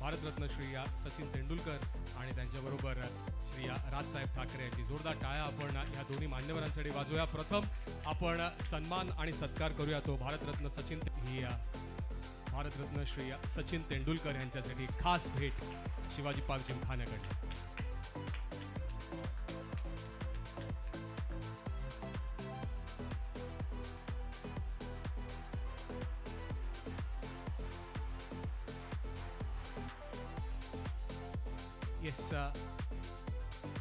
भारतरत्न श्री सचिन तेंडुलकर आणि त्यांच्याबरोबर श्री राजसाहेब ठाकरे यांची जोरदार टाळ्या आपण या दोन्ही मान्यवरांसाठी वाजवूया। प्रथम आपण सन्मान आणि सत्कार करूया तो भारतरत्न श्री सचिन तेंडुलकर यांच्यासाठी खास भेट शिवाजी पार्क जिमखान्याकडे। येस,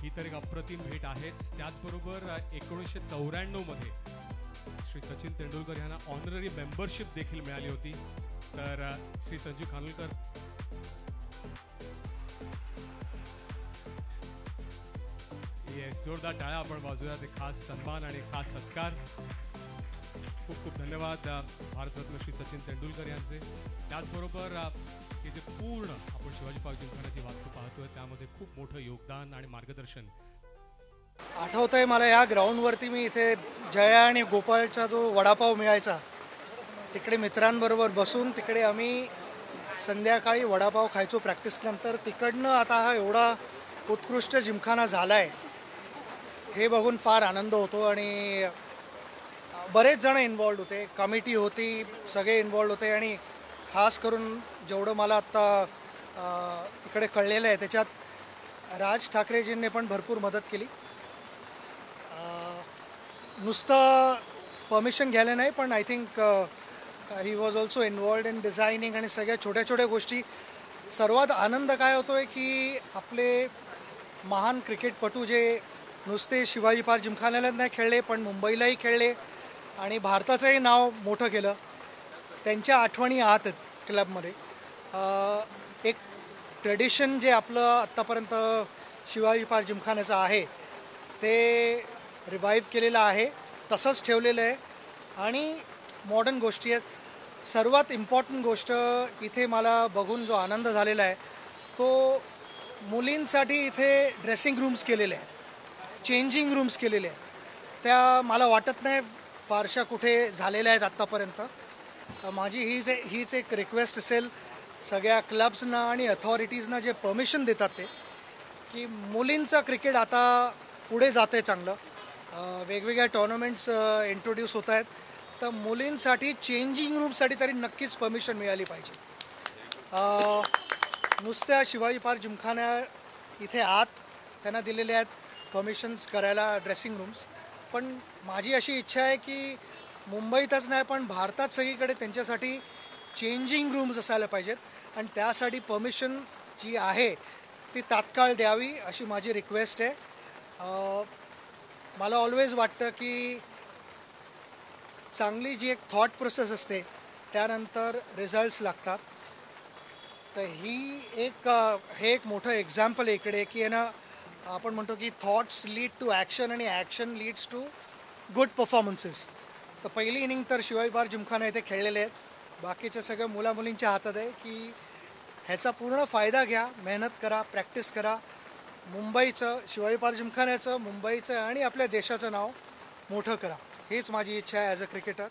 ही तर एक अप्रतिम भेट आहेच। त्याचबरोबर 1994 मध्ये श्री सचिन तेंडुलकर यांना ऑनररी मेंबरशिप देखील मिळाली होती। तर श्री संजू खानोलकर येस, जोरदार टाळ्या आपण वाजवूया ते खास सन्मान आणि खास सत्कार। खूप खूप धन्यवाद भारतरत्न श्री सचिन तेंडुलकर यांचे। त्याचबरोबर हे जे पूर्ण आपण शिवाजी पार्क जिमखान्याची वास्तू पाहतोय त्यामध्ये खूप मोठं योगदान आणि मार्गदर्शन आठवतंय मला। या ग्राउंडवरती मी इथे जया आणि गोपाळचा जो वडापाव मिळायचा तिकडे मित्रांबरोबर बसून तिकडे आम्ही संध्याकाळी वडापाव खायचो प्रॅक्टिस नंतर। तिकडनं आता हा एवढा उत्कृष्ट जिमखाना झाला आहे हे बघून फार आनंद होतो। आणि बरेच जण इन्वॉल्ड होते, कमिटी होती, सगळे इन्वॉल्ड होते। आणि खास करून जेवढं मला आत्ता इकडे कळलेलं आहे त्याच्यात राज ठाकरेजींनी पण भरपूर मदत केली। नुसतं परमिशन घ्यायला नाही पण I think he was also involved in designing आणि सगळ्या छोट्या छोट्या गोष्टी। सर्वात आनंद काय होतोय की आपले महान क्रिकेटपटू जे नुसते शिवाजी पार्क जिमखान्याला नाही खेळले पण मुंबईलाही खेळले आणि भारताचंही नाव मोठं केलं, त्यांच्या आठवणी आहात क्लबमध्ये। एक ट्रेडिशन जे आपलं आत्तापर्यंत शिवाजी पार्क जिमखान्याचं आहे ते रिवाईव्ह केलेलं आहे, तसंच ठेवलेलं आहे। आणि मॉडर्न गोष्टी आहेत। सर्वात इम्पॉर्टंट गोष्ट इथे मला बघून जो आनंद झालेला आहे तो मुलींसाठी इथे ड्रेसिंग रूम्स केलेले आहेत, चेंजिंग रूम्स केलेले आहेत। त्या मला वाटत नाही फारशा कुठे झालेल्या आहेत आत्तापर्यंत। माझी हीच एक रिक्वेस्ट असेल सगळ्या क्लब्सना आणि अथॉरिटीजना जे परमिशन देतात ते की मुलींचं क्रिकेट आता पुढे जातं आहे चांगलं। वेगवेगळ्या टुर्नामेंट्स इंट्रोड्यूस होत आहेत तर मुलींसाठी चेंजिंग रूमसाठी तरी नक्कीच परमिशन मिळाली पाहिजे। नुसत्या शिवाजी पार्क जिमखान्या इथे आत त्यांना दिलेले आहेत परमिशन्स करायला ड्रेसिंग रूम्स, पण माझी अशी इच्छा आहे की मुंबईतच नाही पण भारतात सगळीकडे त्यांच्यासाठी चेंजिंग रूम्स असायला पाहिजेत आणि त्यासाठी परमिशन जी आहे ती तात्काळ द्यावी अशी माझी रिक्वेस्ट आहे। मला ऑलवेज वाटतं की चांगली जी एक थॉट प्रोसेस असते त्यानंतर रिझल्ट्स लागतात। तर हे एक मोठं एक्झाम्पल आहे इकडे की आहे ना, आपण म्हणतो की थॉट्स लीड टू ॲक्शन आणि action leads to good performances. तर पहिली इनिंग तर शिवाजी पार्क जिमखाना इथे खेळलेले आहेत, बाकीच्या सगळ्या मुलामुलींच्या हातात आहे की ह्याचा पूर्ण फायदा घ्या, मेहनत करा, प्रॅक्टिस करा। मुंबईचं, शिवाजी पार्क जिमखान्याचं, मुंबईचं आणि आपल्या देशाचं नाव मोठं करा, हीच माझी इच्छा आहे ॲज अ क्रिकेटर।